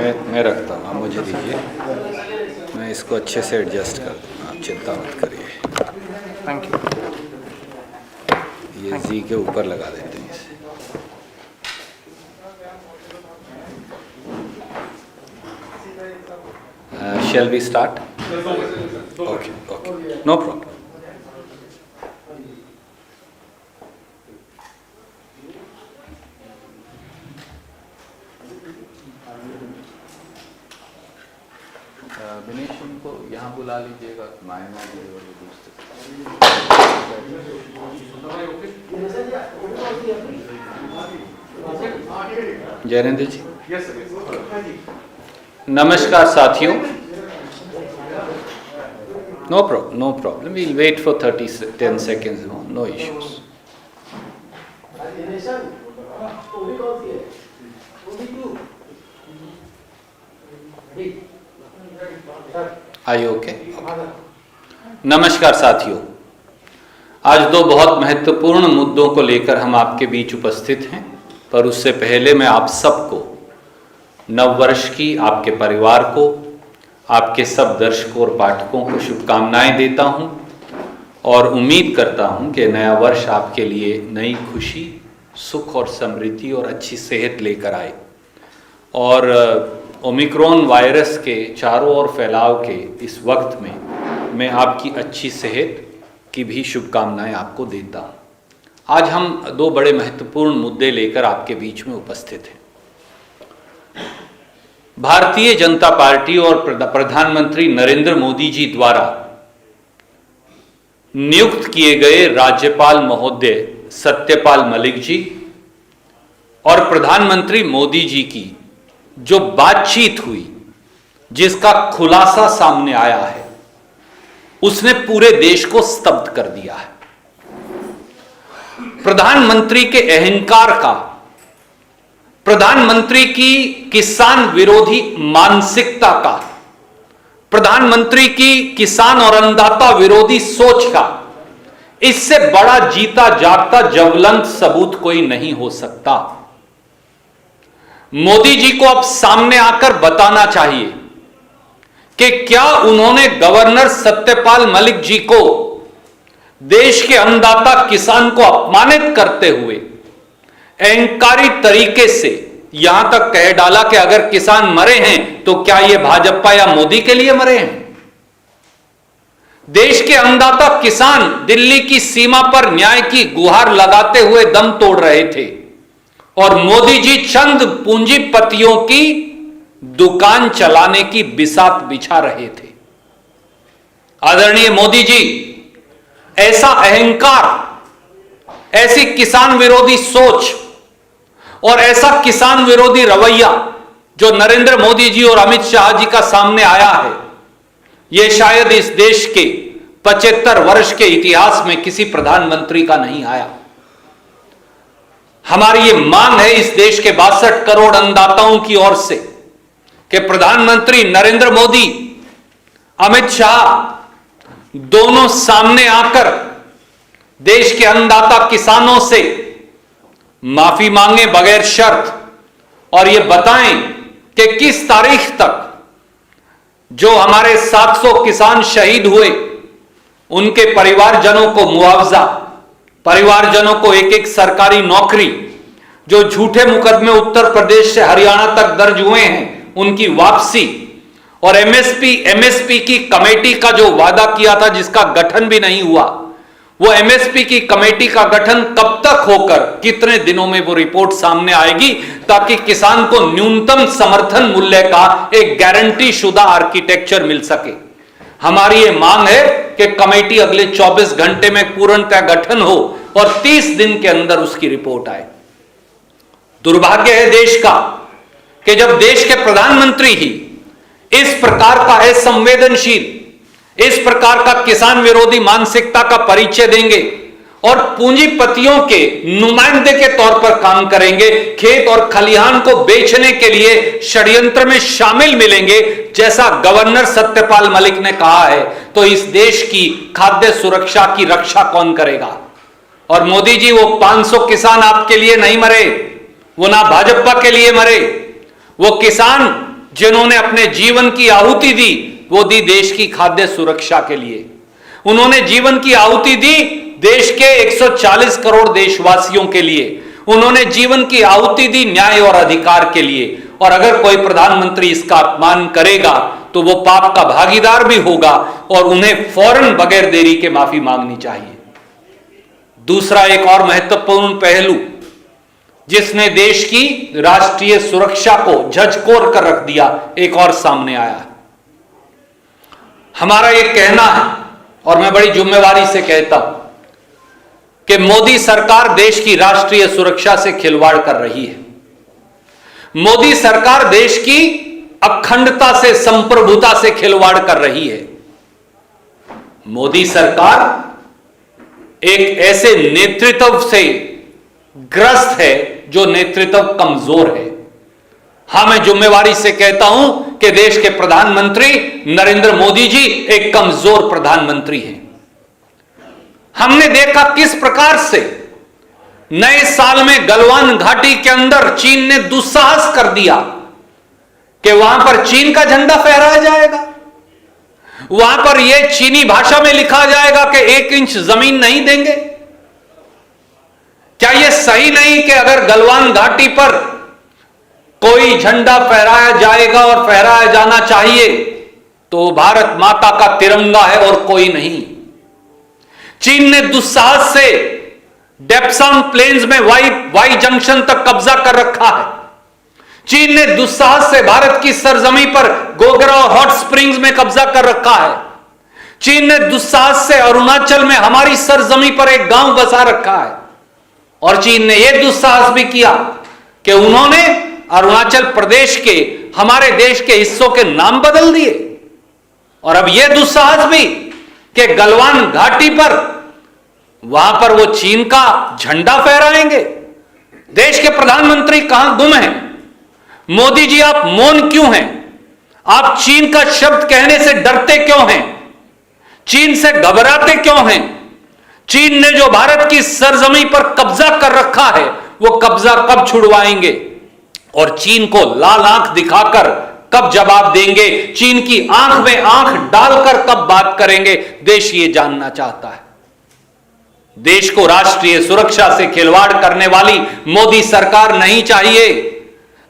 मैं रखता हूँ, आप मुझे दीजिए, मैं इसको अच्छे से एडजस्ट कर दूँगा, आप चिंता मत करिए। Thank you. ये जी के ऊपर लगा देते हैं इसे। Shall we start? Okay, okay, no problem. Dinesh उनको यहाँ बुला लीजिएगा, मायना जी और दूसरे। जयेंद्र जी। नमस्कार साथियों। No problem. We'll wait for 10 seconds more. No issues. Are you okay? नमस्कार साथियों। आज दो बहुत महत्वपूर्ण मुद्दों को लेकर हम आपके बीच उपस्थित हैं, पर उससे पहले मैं आप सबको नववर्ष की, आपके परिवार को, आपके सब दर्शकों और पाठकों को शुभकामनाएं देता हूं और उम्मीद करता हूं कि नया वर्ष आपके लिए नई खुशी, सुख और समृद्धि और अच्छी सेहत लेकर आए। और ओमिक्रॉन वायरस के चारों ओर फैलाव के इस वक्त में मैं आपकी अच्छी सेहत की भी शुभकामनाएं आपको देता हूं। आज हम दो बड़े महत्वपूर्ण मुद्दे लेकर आपके बीच में उपस्थित हैं। भारतीय जनता पार्टी और प्रधानमंत्री नरेंद्र मोदी जी द्वारा नियुक्त किए गए राज्यपाल महोदय सत्यपाल मलिक जी और प्रधानमंत्री मोदी जी की जो बातचीत हुई, जिसका खुलासा सामने आया है, उसने पूरे देश को स्तब्ध कर दिया है। प्रधानमंत्री के अहंकार का, प्रधानमंत्री की किसान विरोधी मानसिकता का, प्रधानमंत्री की किसान और अन्नदाता विरोधी सोच का, इससे बड़ा जीता जागता ज्वलंत सबूत कोई नहीं हो सकता। मोदी जी को अब सामने आकर बताना चाहिए कि क्या उन्होंने गवर्नर सत्यपाल मलिक जी को देश के अन्नदाता किसान को अपमानित करते हुए अहंकारी तरीके से यहां तक कह डाला कि अगर किसान मरे हैं तो क्या ये भाजपा या मोदी के लिए मरे हैं। देश के अन्नदाता किसान दिल्ली की सीमा पर न्याय की गुहार लगाते हुए दम तोड़ रहे थे और मोदी जी चंद पूंजीपतियों की दुकान चलाने की बिसात बिछा रहे थे। आदरणीय मोदी जी, ऐसा अहंकार, ऐसी किसान विरोधी सोच और ऐसा किसान विरोधी रवैया जो नरेंद्र मोदी जी और अमित शाह जी का सामने आया है, यह शायद इस देश के 75 वर्ष के इतिहास में किसी प्रधानमंत्री का नहीं आया। हमारी ये मांग है इस देश के 62 करोड़ अन्नदाताओं की ओर से कि प्रधानमंत्री नरेंद्र मोदी, अमित शाह दोनों सामने आकर देश के अन्नदाता किसानों से माफी मांगे बगैर शर्त और ये बताएं कि किस तारीख तक जो हमारे 700 किसान शहीद हुए उनके परिवारजनों को मुआवजा, परिवारजनों को एक एक सरकारी नौकरी, जो झूठे मुकदमे उत्तर प्रदेश से हरियाणा तक दर्ज हुए हैं उनकी वापसी, और एमएसपी की कमेटी का जो वादा किया था जिसका गठन भी नहीं हुआ, वो एमएसपी की कमेटी का गठन कब तक होकर कितने दिनों में वो रिपोर्ट सामने आएगी ताकि किसान को न्यूनतम समर्थन मूल्य का एक गारंटी शुदा आर्किटेक्चर मिल सके। हमारी ये मांग है कि कमेटी अगले 24 घंटे में पूर्णतः गठन हो और 30 दिन के अंदर उसकी रिपोर्ट आए। दुर्भाग्य है देश का कि जब देश के प्रधानमंत्री ही इस प्रकार का असंवेदनशील, इस प्रकार का किसान विरोधी मानसिकता का परिचय देंगे और पूंजीपतियों के नुमाइंदे के तौर पर काम करेंगे, खेत और खलिहान को बेचने के लिए षड्यंत्र में शामिल मिलेंगे, जैसा गवर्नर सत्यपाल मलिक ने कहा है, तो इस देश की खाद्य सुरक्षा की रक्षा कौन करेगा। और मोदी जी, वो 500 किसान आपके लिए नहीं मरे, वो ना भाजपा के लिए मरे, वो किसान जिन्होंने अपने जीवन की आहुति दी, वो दी देश की खाद्य सुरक्षा के लिए। उन्होंने जीवन की आहुति दी देश के 140 करोड़ देशवासियों के लिए। उन्होंने जीवन की आहुति दी न्याय और अधिकार के लिए। और अगर कोई प्रधानमंत्री इसका अपमान करेगा तो वो पाप का भागीदार भी होगा और उन्हें फौरन बगैर देरी के माफी मांगनी चाहिए। दूसरा एक और महत्वपूर्ण पहलू जिसने देश की राष्ट्रीय सुरक्षा को झकझोर कर रख दिया, एक और सामने आया। हमारा यह कहना है और मैं बड़ी जिम्मेवारी से कहता हूं कि मोदी सरकार देश की राष्ट्रीय सुरक्षा से खिलवाड़ कर रही है। मोदी सरकार देश की अखंडता से, संप्रभुता से खिलवाड़ कर रही है। मोदी सरकार एक ऐसे नेतृत्व से ग्रस्त है जो नेतृत्व कमजोर है। हां, मैं जिम्मेवारी से कहता हूं कि देश के प्रधानमंत्री नरेंद्र मोदी जी एक कमजोर प्रधानमंत्री हैं। हमने देखा किस प्रकार से नए साल में गलवान घाटी के अंदर चीन ने दुस्साहस कर दिया कि वहां पर चीन का झंडा फहराया जाएगा। वहां पर यह चीनी भाषा में लिखा जाएगा कि 1 इंच जमीन नहीं देंगे। क्या यह सही नहीं कि अगर गलवान घाटी पर कोई झंडा फहराया जाएगा और फहराया जाना चाहिए तो भारत माता का तिरंगा है और कोई नहीं। चीन ने दुस्साहस से डेप्सांग प्लेन्स में वाई जंक्शन तक कब्जा कर रखा है। चीन ने दुस्साहस से भारत की सरजमी पर गोगरा और हॉट स्प्रिंग्स में कब्जा कर रखा है। चीन ने दुस्साहस से अरुणाचल में हमारी सरजमी पर एक गांव बसा रखा है। और चीन ने यह दुस्साहस भी किया कि उन्होंने अरुणाचल प्रदेश के, हमारे देश के हिस्सों के नाम बदल दिए। और अब यह दुस्साहस भी कि गलवान घाटी पर, वहां पर वो चीन का झंडा फहराएंगे। देश के प्रधानमंत्री कहां गुम हैं? मोदी जी, आप मौन क्यों हैं? आप चीन का शब्द कहने से डरते क्यों हैं? चीन से घबराते क्यों हैं? चीन ने जो भारत की सरजमी पर कब्जा कर रखा है, वो कब्जा कब छुड़वाएंगे? और चीन को लाल आंख दिखाकर कब जवाब देंगे? चीन की आंख में आंख डालकर कब बात करेंगे? देश ये जानना चाहता है। देश को राष्ट्रीय सुरक्षा से खिलवाड़ करने वाली मोदी सरकार नहीं चाहिए।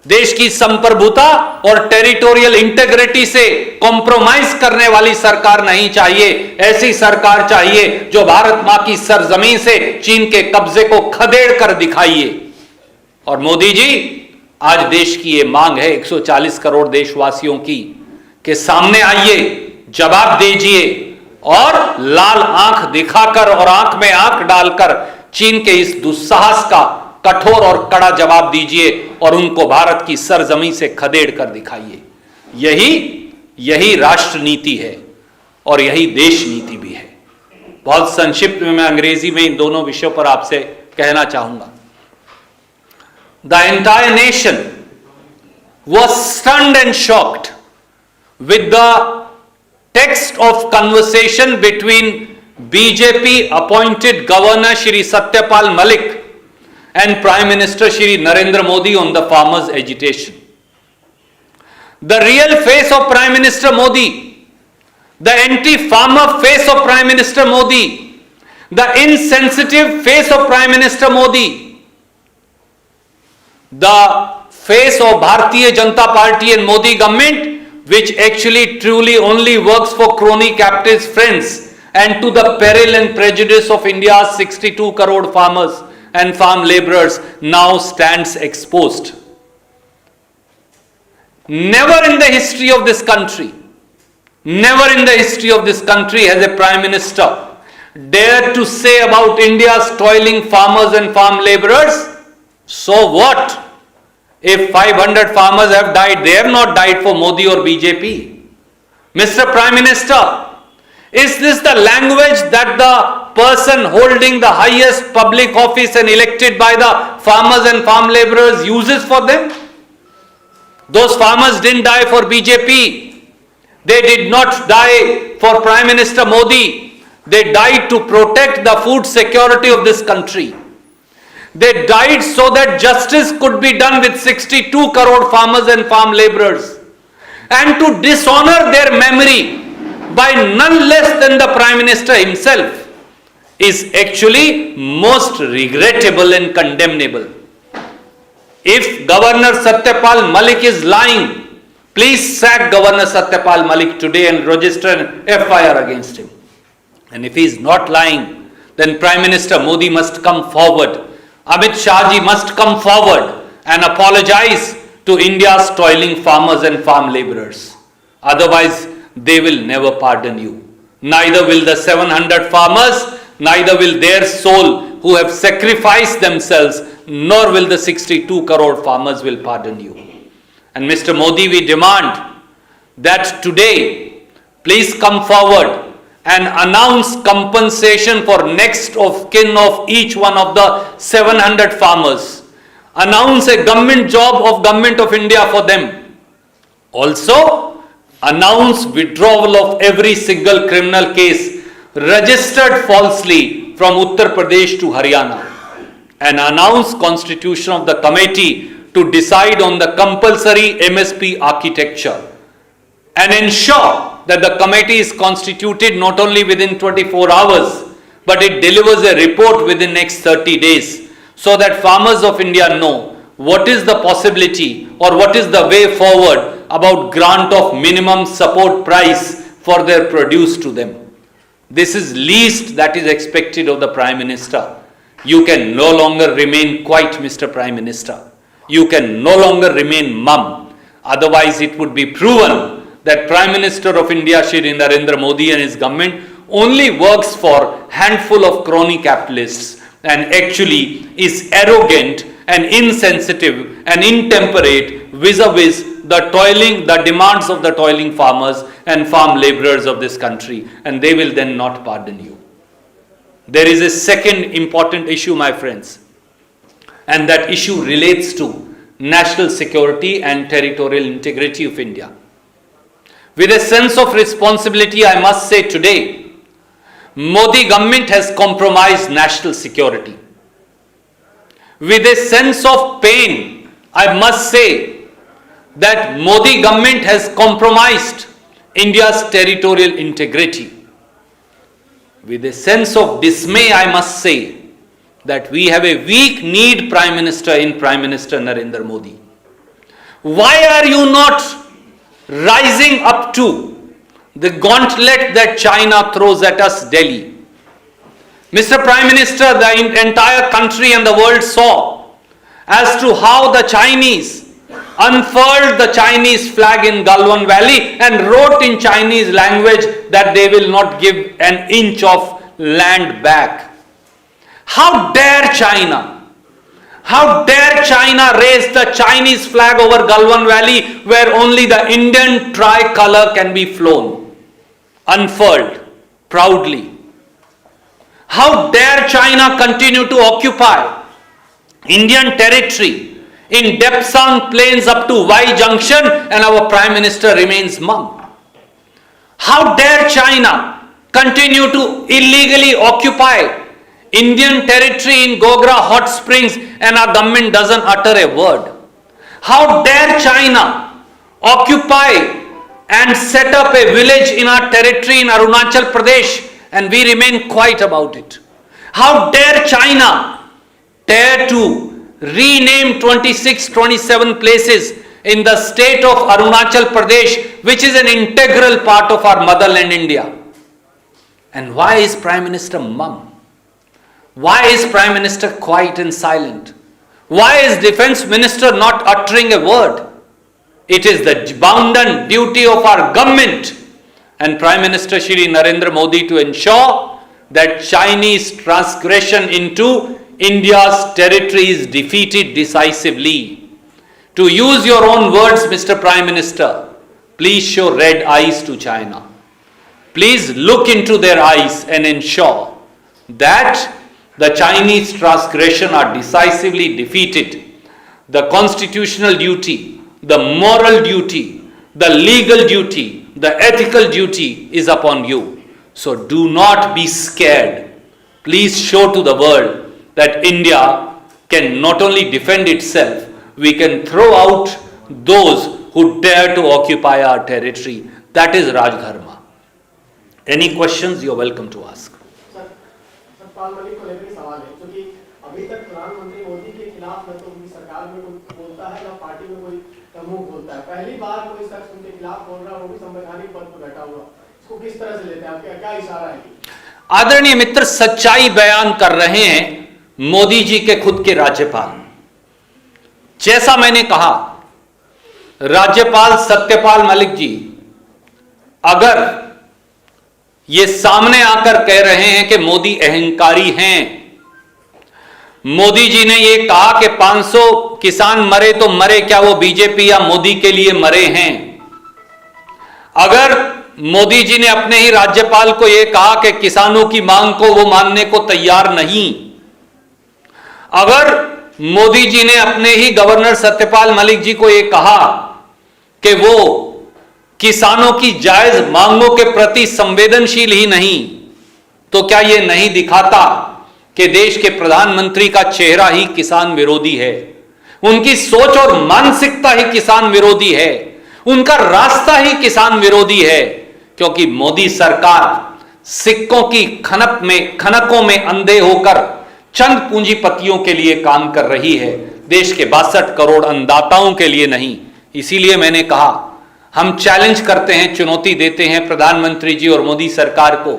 देश की संप्रभुता और टेरिटोरियल इंटीग्रिटी से कॉम्प्रोमाइज करने वाली सरकार नहीं चाहिए। ऐसी सरकार चाहिए जो भारत मां की सरजमीन से चीन के कब्जे को खदेड़ कर दिखाइए। और मोदी जी, आज देश की यह मांग है 140 करोड़ देशवासियों की कि सामने आइए, जवाब दीजिए और लाल आंख दिखाकर और आंख में आंख डालकर चीन के इस दुस्साहस का कठोर और कड़ा जवाब दीजिए और उनको भारत की सरजमी से खदेड़ कर दिखाइए। यही राष्ट्र नीति है और यही देश नीति भी है। बहुत संक्षिप्त में मैं अंग्रेजी में इन दोनों विषयों पर आपसे कहना चाहूंगा। The entire nation was stunned and shocked with the text of conversation between BJP appointed Governor Shri Satyapal Malik and Prime Minister Shri Narendra Modi on the farmers' agitation. The real face of Prime Minister Modi, the anti-farmer face of Prime Minister Modi, the insensitive face of Prime Minister Modi, the face of Bharatiya Janata Party and Modi government, which actually truly only works for crony captives' friends and to the peril and prejudice of India's 62 crore farmers and farm laborers, now stands exposed. Never in the history of this country has a Prime Minister dared to say about India's toiling farmers and farm laborers, so what? If 500 farmers have died, they have not died for Modi or BJP. Mr. Prime Minister, is this the language that the person holding the highest public office and elected by the farmers and farm laborers uses for them? Those farmers didn't die for BJP. They did not die for Prime Minister Modi. They died to protect the food security of this country. They died so that justice could be done with 62 crore farmers and farm laborers. and to dishonor their memory by none less than the Prime Minister himself is actually most regrettable and condemnable. If Governor Satyapal Malik is lying, please sack Governor Satyapal Malik today and register an FIR against him. And if he is not lying, then Prime Minister Modi must come forward. Amit Shah ji must come forward and apologize to India's toiling farmers and farm laborers. Otherwise, they will never pardon you. Neither will the 700 farmers, neither will their soul who have sacrificed themselves, nor will the 62 crore farmers will pardon you. And Mr. Modi, we demand that today, please come forward and announce compensation for next of kin of each one of the 700 farmers. Announce a government job of Government of India for them. Also, announce withdrawal of every single criminal case registered falsely from Uttar Pradesh to Haryana, and announce constitution of the committee to decide on the compulsory MSP architecture, and ensure that the committee is constituted not only within 24 hours, but it delivers a report within next 30 days, so that farmers of India know what is the possibility or what is the way forward about grant of minimum support price for their produce to them. This is least that is expected of the Prime Minister. You can no longer remain quiet, Mr. Prime Minister. You can no longer remain mum. Otherwise, it would be proven that Prime Minister of India, Shri Narendra Modi and his government only works for handful of crony capitalists and actually is arrogant and insensitive and intemperate vis-a-vis the demands of the toiling farmers and farm laborers of this country, and they will then not pardon you. There is a second important issue, my friends, and that issue relates to national security and territorial integrity of India. With a sense of responsibility, I must say today, Modi government has compromised national security. With a sense of pain, I must say that Modi government has compromised India's territorial integrity. With a sense of dismay, I must say that we have a weak-kneed Prime Minister in Prime Minister Narendra Modi. Why are you not rising up to the gauntlet that China throws at us, Delhi? Mr. Prime Minister, the entire country and the world saw as to how the Chinese unfurled the Chinese flag in Galwan Valley and wrote in Chinese language that they will not give an inch of land back. How dare China? How dare China raise the Chinese flag over Galwan Valley where only the Indian tricolor can be flown, unfurled, proudly? How dare China continue to occupy Indian territory in Depsang Plains up to Y Junction and our Prime Minister remains mum? How dare China continue to illegally occupy Indian territory in Gogra Hot Springs and our government doesn't utter a word? How dare China occupy and set up a village in our territory in Arunachal Pradesh and we remain quiet about it? How dare China dare to rename 26-27 places in the state of Arunachal Pradesh, which is an integral part of our motherland India? And why is Prime Minister mum? Why is Prime Minister quiet and silent? Why is Defence Minister not uttering a word? It is the bounden duty of our government and Prime Minister Shri Narendra Modi to ensure that Chinese transgression into India's territory is defeated decisively. To use your own words, Mr. Prime Minister, please show red eyes to China. Please look into their eyes and ensure that the Chinese transgression are decisively defeated. The constitutional duty, the moral duty, the legal duty, the ethical duty is upon you. So do not be scared. Please show to the world that India can not only defend itself, we can throw out those who dare to occupy our territory. That is Rajdharma. Any questions? You are welcome to ask. Satpal Malik को लेकर सवाल है, क्योंकि अभी तक प्रधानमंत्री मोदी के खिलाफ न तो उनकी सरकार में कोई बोलता है, न पार्टी में कोई मुंह बोलता है। पहली बार कोई शख्स उनके खिलाफ बोल रहा है, वो भी संवैधानिक पद पर बैठा हुआ। इसको किस तरह से लेते हैं, आपका क्या इशारा है? आदरणीय मित्र, सच्चाई बयान कर रहे हैं मोदी जी के खुद के राज्यपाल। जैसा मैंने कहा, राज्यपाल सत्यपाल मलिक जी अगर ये सामने आकर कह रहे हैं कि मोदी अहंकारी हैं, मोदी जी ने ये कहा कि 500 किसान मरे तो मरे क्या, वो बीजेपी या मोदी के लिए मरे हैं। अगर मोदी जी ने अपने ही राज्यपाल को यह कहा कि किसानों की मांग को वो मानने को तैयार नहीं, अगर मोदी जी ने अपने ही गवर्नर सत्यपाल मलिक जी को यह कहा कि वो किसानों की जायज मांगों के प्रति संवेदनशील ही नहीं, तो क्या यह नहीं दिखाता कि देश के प्रधानमंत्री का चेहरा ही किसान विरोधी है, उनकी सोच और मानसिकता ही किसान विरोधी है, उनका रास्ता ही किसान विरोधी है। क्योंकि मोदी सरकार सिक्कों की खनकों में अंधे होकर चंद पूंजीपतियों के लिए काम कर रही है, देश के 62 करोड़ अन्नदाताओं के लिए नहीं। इसीलिए मैंने कहा, हम चैलेंज करते हैं, चुनौती देते हैं प्रधानमंत्री जी और मोदी सरकार को।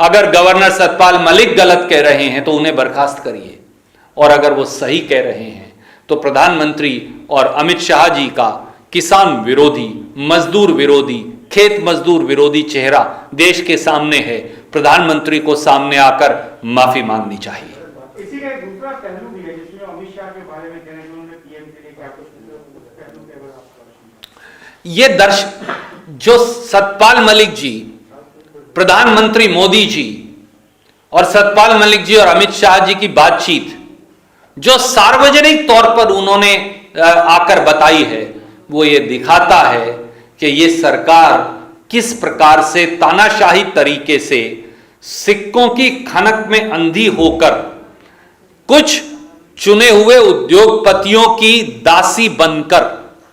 अगर गवर्नर सतपाल मलिक गलत कह रहे हैं तो उन्हें बर्खास्त करिए, और अगर वो सही कह रहे हैं तो प्रधानमंत्री और अमित शाह जी का किसान विरोधी, मजदूर विरोधी, खेत मजदूर विरोधी चेहरा देश के सामने है। प्रधानमंत्री को सामने आकर माफी मांगनी चाहिए। इसी का एक दूसरा पहलू भी है जिसमें अमित शाह के बारे में कह रहे हैं, उन्होंने पीएम के लिए क्या कुछ पहलू के बारे में ये जो सतपाल मलिक जी, प्रधानमंत्री मोदी जी और सतपाल मलिक जी और अमित शाह जी की बातचीत जो सार्वजनिक तौर पर उन्होंने आकर बताई है, वो ये दिखाता है कि ये सरकार किस प्रकार से तानाशाही तरीके से सिक्कों की खनक में अंधी होकर कुछ चुने हुए उद्योगपतियों की दासी बनकर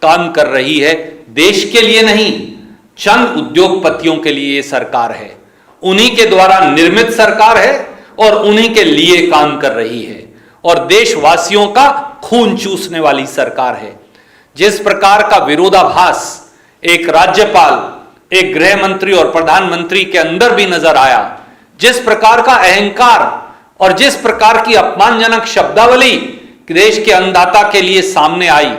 काम कर रही है। देश के लिए नहीं, चंद उद्योगपतियों के लिए ये सरकार है, उन्हीं के द्वारा निर्मित सरकार है और उन्हीं के लिए काम कर रही है, और देशवासियों का खून चूसने वाली सरकार है। जिस प्रकार का विरोधाभास एक राज्यपाल, एक गृह मंत्री और प्रधानमंत्री के अंदर भी नजर आया, जिस प्रकार का अहंकार और जिस प्रकार की अपमानजनक शब्दावली देश के अन्नदाता के लिए सामने आई,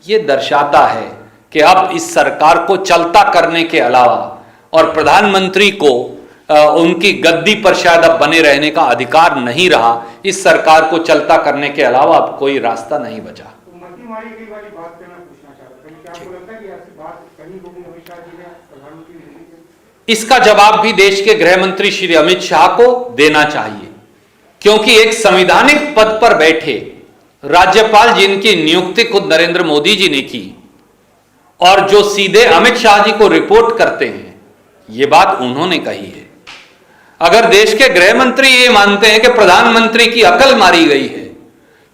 ये दर्शाता है कि अब इस सरकार को चलता करने के अलावा और प्रधानमंत्री को उनकी गद्दी पर शायद अब बने रहने का अधिकार नहीं रहा। इस सरकार को चलता करने के अलावा अब कोई रास्ता नहीं बचा। इसका जवाब भी देश के गृह मंत्री श्री अमित शाह को देना चाहिए, क्योंकि एक संवैधानिक पद पर बैठे राज्यपाल जिनकी नियुक्ति खुद नरेंद्र मोदी जी ने की और जो सीधे अमित शाह जी को रिपोर्ट करते हैं, ये बात उन्होंने कही है। अगर देश के गृह मंत्री ये मानते हैं कि प्रधानमंत्री की अकल मारी गई है,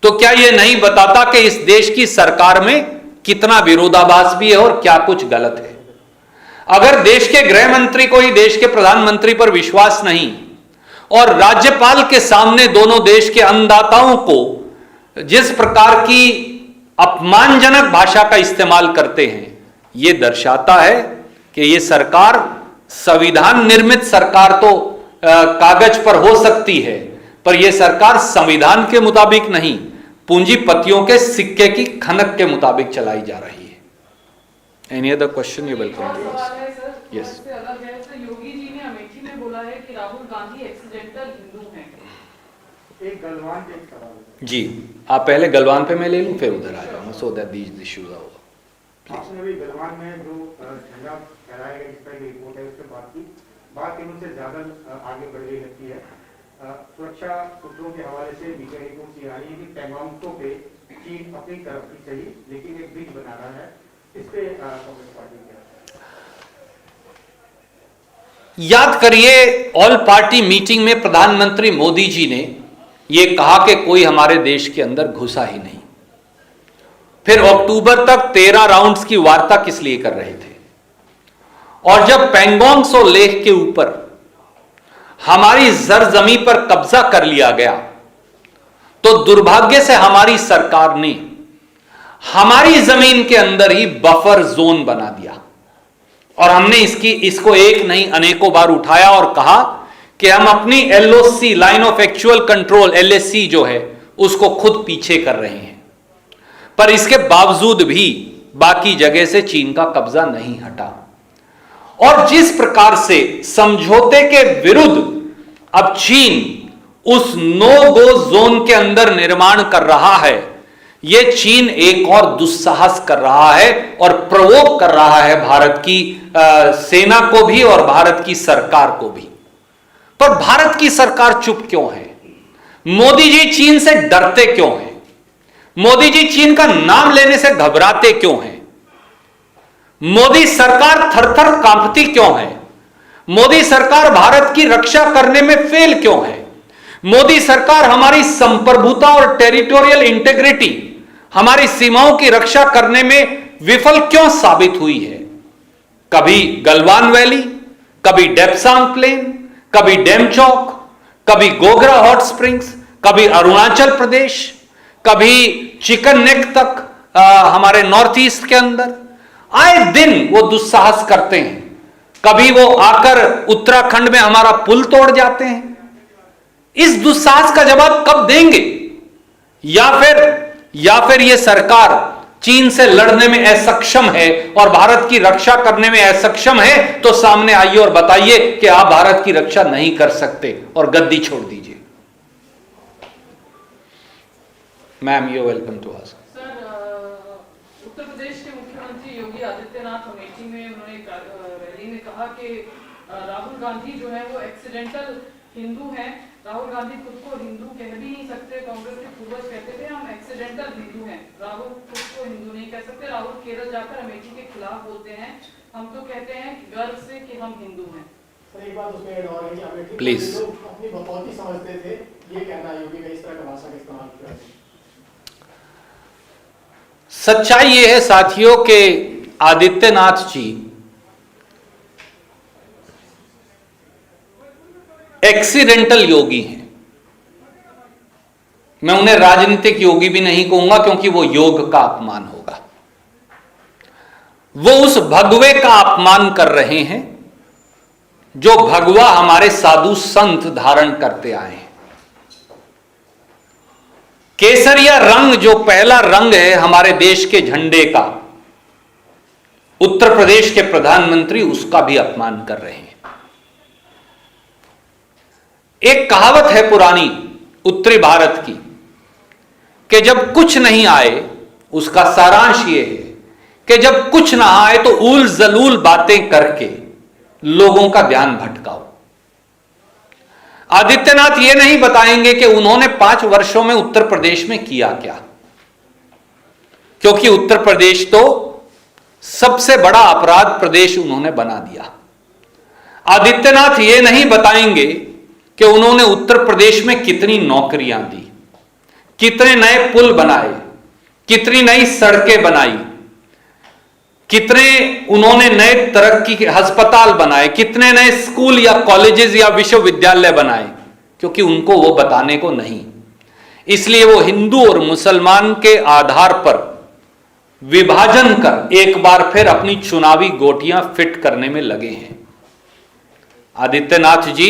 तो क्या यह नहीं बताता कि इस देश की सरकार में कितना विरोधाभास भी है और क्या कुछ गलत है। अगर देश के गृह मंत्री को ही देश के प्रधानमंत्री पर विश्वास नहीं और राज्यपाल के सामने दोनों देश के अन्नदाताओं को जिस प्रकार की अपमानजनक भाषा का इस्तेमाल करते हैं, यह दर्शाता है कि यह सरकार संविधान निर्मित सरकार तो कागज पर हो सकती है, पर यह सरकार संविधान के मुताबिक नहीं, पूंजीपतियों के सिक्के की खनक के मुताबिक चलाई जा रही है। Any other question? You welcome to ask. Yes. Yogi ji ने अमेठी में बोला है कि राहुल गांधी एक्सीडेंटल हिंदू हैं। एक गलवान पे एक सवाल जी, आप पहले गलवान पे मैं ले लूं, फिर उधर आ जाऊंगा, so that these issues are. आपने अभी गलवान में जो झंडा फहराया गया जिसका रिपोर्ट है उसके बात इनसे ज्यादा आगे बढ़ गई लगती है। सुरक्षा सूत्रों के हवाले से मीडिया रिपोर्ट ये आ रही है कि पैंगोंग पे चीन अपनी तरफ की सही लेकिन एक ब्रिज बना रहा है, इस पे कांग्रेस पार्टी क्या? याद करिए, ऑल पार्टी मीटिंग में प्रधानमंत्री मोदी जी ने यह कहा कि कोई हमारे देश के अंदर घुसा ही नहीं। फिर अक्टूबर तक 13 राउंड्स की वार्ता किस लिए कर रहे थे? और जब पैंगोंग त्सो लेक के ऊपर हमारी जरजमी पर कब्जा कर लिया गया, तो दुर्भाग्य से हमारी सरकार ने हमारी जमीन के अंदर ही बफर जोन बना दिया। और हमने इसको एक नहीं अनेकों बार उठाया और कहा कि हम अपनी LOC, line of actual control, LAC जो है, उसको खुद पीछे कर रहे हैं। पर इसके बावजूद भी बाकी जगह से चीन का कब्जा नहीं हटा। और जिस प्रकार से समझौते के विरुद्ध अब चीन उस नो गो जोन के अंदर निर्माण कर रहा है, यह चीन एक और दुस्साहस कर रहा है और प्रवोक कर रहा है भारत की सेना को भी और भारत की सरकार को भी। पर भारत की सरकार चुप क्यों है? मोदी जी चीन से डरते क्यों हैं? मोदी जी चीन का नाम लेने से घबराते क्यों हैं? मोदी सरकार थर-थर कांपती क्यों है? मोदी सरकार भारत की रक्षा करने में फेल क्यों है? मोदी सरकार हमारी संप्रभुता और टेरिटोरियल इंटेग्रिटी, हमारी सीमाओं की रक्षा करने में विफल क्यों साबित हुई है? कभी गलवान वैली, कभी डेप्सांग प्लेन, कभी डेमचौक, कभी गोगरा हॉट स्प्रिंग्स, कभी अरुणाचल प्रदेश, कभी चिकन नेक तक हमारे नॉर्थ ईस्ट के अंदर आए दिन वो दुस्साहस करते हैं। कभी वो आकर उत्तराखंड में हमारा पुल तोड़ जाते हैं। इस दुस्साहस का जवाब कब देंगे? या फिर ये सरकार चीन से लड़ने में असक्षम है और भारत की रक्षा करने में असक्षम है, तो सामने आइए और बताइए कि आप भारत की रक्षा नहीं कर सकते और गद्दी छोड़ दीजिए। Ma'am, you welcome to us. Sir, Uttar Pradesh के मुख्यमंत्री योगी आदित्यनाथ अमेठी में उन्होंने रैली में कहा कि राहुल गांधी जो है वो एक्सीडेंटल हिंदू हैं। राहुल गांधी खुद को हिंदू कह भी नहीं सकते। कांग्रेस के पूर्वज कहते थे हम एक्सीडेंटल हिंदू हैं, राहुल खुद को हिंदू नहीं कह सकते। राहुल केरल जाकर अमेठी के खिलाफ बोलते हैं, हम तो कहते हैं गर्व से कि हम हिंदू हैं। सर, एक बात उसमें ऐड और है कि अमेठी प्लीज लोग अपनी बकौती समझते थे, ये कहना योगी का इस तरह का भाषा का इस्तेमाल किया। सच्चाई यह है साथियों कि आदित्यनाथ जी एक्सीडेंटल योगी हैं। मैं उन्हें राजनीतिक योगी भी नहीं कहूंगा क्योंकि वो योग का अपमान होगा। वो उस भगवे का अपमान कर रहे हैं जो भगवा हमारे साधु संत धारण करते आए हैं। केसरिया रंग जो पहला रंग है हमारे देश के झंडे का, उत्तर प्रदेश के प्रधानमंत्री उसका भी अपमान कर रहे हैं। एक कहावत है पुरानी उत्तरी भारत की कि जब कुछ नहीं आए, उसका सारांश यह है कि जब कुछ ना आए तो उल जलूल बातें करके लोगों का ध्यान भटकाओ। आदित्यनाथ ये नहीं बताएंगे कि उन्होंने 5 वर्षों में उत्तर प्रदेश में किया क्या, क्योंकि उत्तर प्रदेश तो सबसे बड़ा अपराध प्रदेश उन्होंने बना दिया। आदित्यनाथ ये नहीं बताएंगे कि उन्होंने उत्तर प्रदेश में कितनी नौकरियां दी, कितने नए पुल बनाए, कितनी नई सड़कें बनाई, कितने उन्होंने नए तरक्की के अस्पताल बनाए, कितने नए स्कूल या कॉलेजेस या विश्वविद्यालय बनाए, क्योंकि उनको वो बताने को नहीं। इसलिए वो हिंदू और मुसलमान के आधार पर विभाजन कर एक बार फिर अपनी चुनावी गोटियां फिट करने में लगे हैं। आदित्यनाथ जी,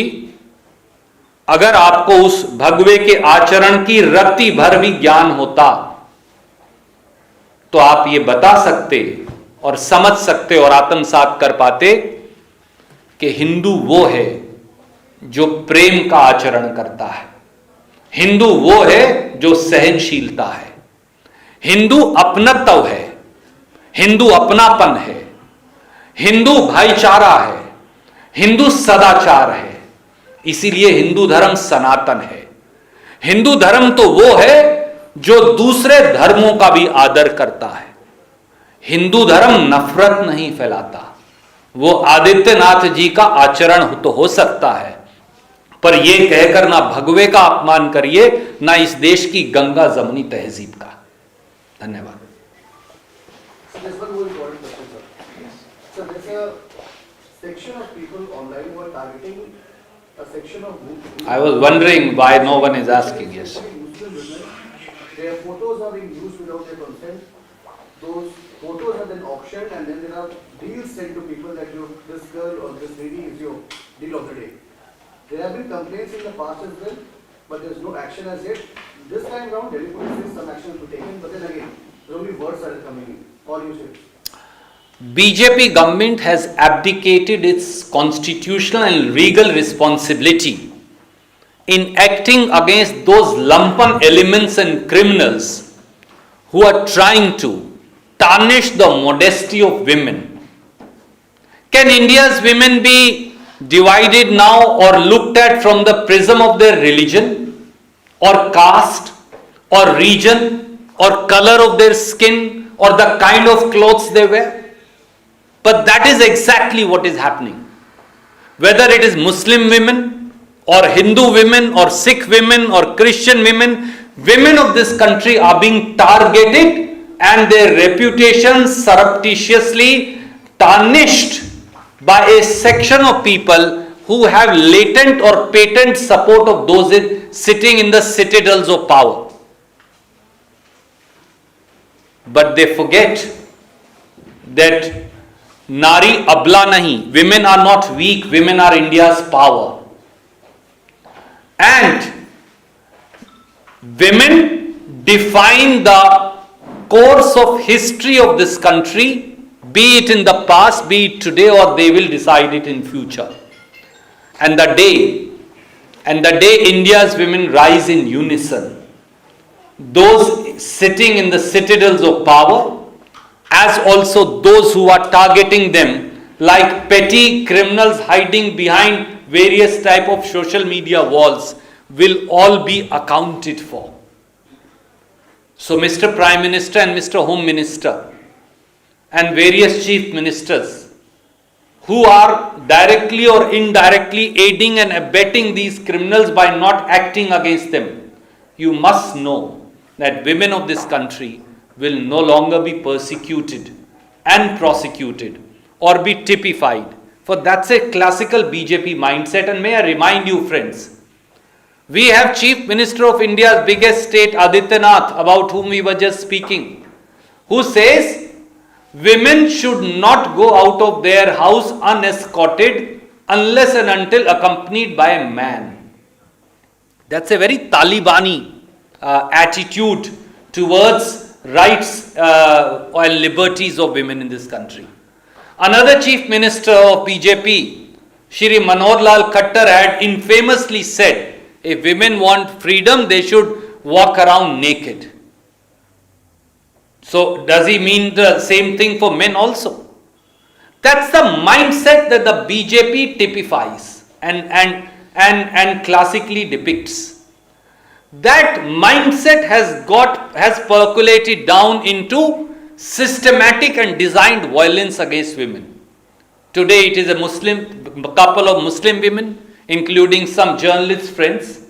अगर आपको उस भगवे के आचरण की रत्ती भर भी ज्ञान होता तो आप ये बता सकते और समझ सकते और आत्मसात कर पाते कि हिंदू वो है जो प्रेम का आचरण करता है, हिंदू वो है जो सहनशीलता है, हिंदू अपनत्व है, हिंदू अपनापन है, हिंदू भाईचारा है, हिंदू सदाचार है। इसीलिए हिंदू धर्म सनातन है। हिंदू धर्म तो वो है जो दूसरे धर्मों का भी आदर करता है। हिंदू धर्म नफरत नहीं फैलाता। वो आदित्यनाथ जी का आचरण तो हो सकता है, पर यह कहकर ना भगवे का अपमान करिए, ना इस देश की गंगा जमुनी तहजीब का। धन्यवाद। Just one more important question, sir. So there's a section of people online who are targeting a section of I was wondering why no one is asking. Yes. Muslim women. Their photos are being used without their consent. Those photos are then auctioned, and then there are deals sent to people that this girl or this lady is your deal of the day. There have been complaints in the past as well, but there's no action as yet. This time round, Delhi police says some action will be taken, but then again, only words are coming in. All you say. BJP government has abdicated its constitutional and legal responsibility in acting against those lumpen elements and criminals who are trying to tarnish the modesty of women. Can India's women be divided now or looked at from the prism of their religion or caste or region or color of their skin or the kind of clothes they wear? But that is exactly what is happening. Whether it is Muslim women or Hindu women or Sikh women or Christian women, women of this country are being targeted and their reputations surreptitiously tarnished by a section of people who have latent or patent support of those sitting in the citadels of power. But they forget that Nari abla nahi, women are not weak, women are India's power. And women define the course of history of this country, be it in the past, be it today, or they will decide it in future. And the day India's women rise in unison, those sitting in the citadels of power, as also those who are targeting them like petty criminals hiding behind various type of social media walls, will all be accounted for. So Mr. Prime Minister and Mr. Home Minister and various chief ministers who are directly or indirectly aiding and abetting these criminals by not acting against them, you must know that women of this country will no longer be persecuted and prosecuted or be typified. For that's a classical BJP mindset. And may I remind you, friends, we have Chief Minister of India's biggest state, Adityanath, about whom we were just speaking, who says women should not go out of their house unescorted unless and until accompanied by a man. That's a very Talibani attitude towards rights and liberties of women in this country. Another Chief Minister of BJP, Shri Manohar Lal Khattar, had infamously said, if women want freedom, they should walk around naked. So does he mean the same thing for men also? That's the mindset that the BJP typifies and classically depicts. That mindset has percolated down into systematic and designed violence against women. Today it is a couple of Muslim women, including some journalist friends.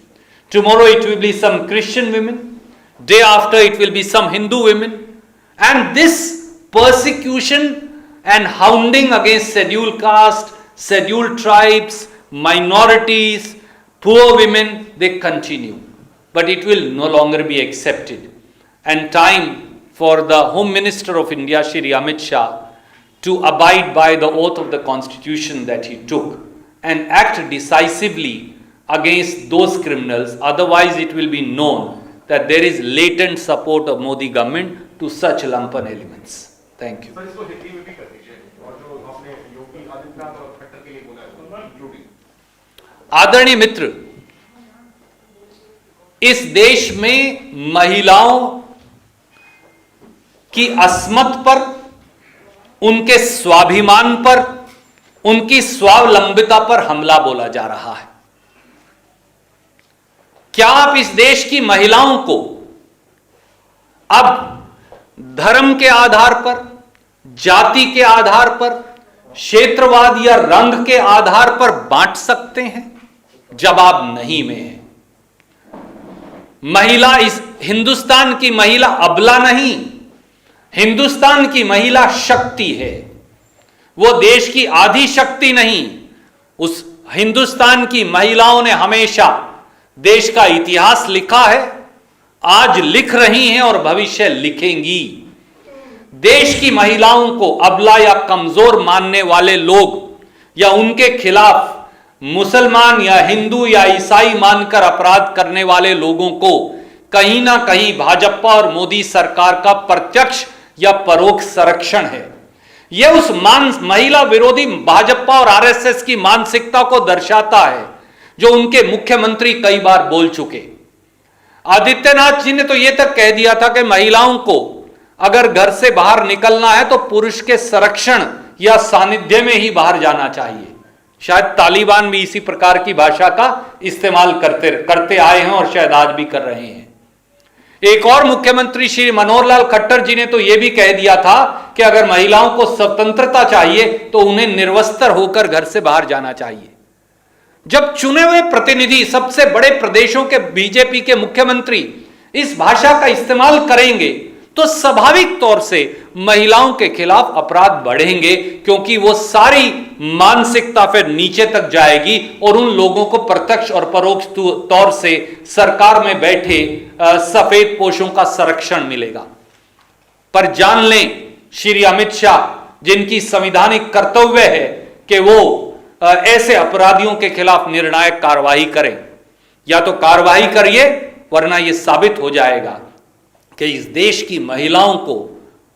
Tomorrow it will be some Christian women. Day after it will be some Hindu women. And this persecution and hounding against scheduled caste, scheduled tribes, minorities, poor women, they continue. But it will no longer be accepted. And time for the Home Minister of India, Shri Amit Shah, to abide by the oath of the Constitution that he took and act decisively against those criminals. Otherwise, it will be known that there is latent support of Modi government to such lumpen elements. Thank you. Sir इसको हिंदी में भी कर दीजिए और जो आपने योगी आदित्यनाथ और खट्टर के लिए बोला है इंक्लूडिंग। आदरणीय मित्र, इस देश में महिलाओं की अस्मत पर, उनके स्वाभिमान पर, उनकी स्वावलंबिता पर हमला बोला जा रहा है। क्या आप इस देश की महिलाओं को अब धर्म के आधार पर, जाति के आधार पर, क्षेत्रवाद या रंग के आधार पर बांट सकते हैं? जवाब नहीं में है। महिला, इस हिंदुस्तान की महिला अबला नहीं, हिंदुस्तान की महिला शक्ति है, वो देश की आधी शक्ति नहीं। उस हिंदुस्तान की महिलाओं ने हमेशा देश का इतिहास लिखा है, आज लिख रही हैं और भविष्य लिखेंगी। देश की महिलाओं को अबला या कमजोर मानने वाले लोग या उनके खिलाफ मुसलमान या हिंदू या ईसाई मानकर अपराध करने वाले लोगों को कहीं ना कहीं भाजपा और मोदी सरकार का प्रत्यक्ष या परोक्ष संरक्षण है। यह उस महिला विरोधी भाजपा और आरएसएस की मानसिकता को दर्शाता है जो उनके मुख्यमंत्री कई बार बोल चुके। आदित्यनाथ जी ने तो यह तक कह दिया था कि महिलाओं को अगर घर से बाहर निकलना है तो पुरुष के संरक्षण या सानिध्य में ही बाहर जाना चाहिए। शायद तालिबान भी इसी प्रकार की भाषा का इस्तेमाल करते आए हैं और शायद आज भी कर रहे हैं। एक और मुख्यमंत्री श्री मनोहर लाल खट्टर जी ने तो यह भी कह दिया था कि अगर महिलाओं को स्वतंत्रता चाहिए तो उन्हें निर्वस्त्र होकर घर से बाहर जाना चाहिए। जब चुने हुए प्रतिनिधि सबसे बड़े प्रदेशों के बीजेपी के मुख्यमंत्री इस भाषा का इस्तेमाल करेंगे तो स्वाभाविक तौर से महिलाओं के खिलाफ अपराध बढ़ेंगे, क्योंकि वो सारी मानसिकता फिर नीचे तक जाएगी और उन लोगों को प्रत्यक्ष और परोक्ष तौर से सरकार में बैठे सफेद पोशों का संरक्षण मिलेगा। पर जान लें, श्री अमित शाह जिनकी संवैधानिक कर्तव्य है कि वो ऐसे अपराधियों के खिलाफ निर्णायक कार्रवाई करें, या तो कार्रवाई करिए वरना यह साबित हो जाएगा कि इस देश की महिलाओं को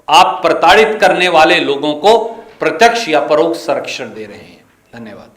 आप प्रताड़ित करने वाले लोगों को प्रत्यक्ष या परोक्ष संरक्षण दे रहे हैं। धन्यवाद।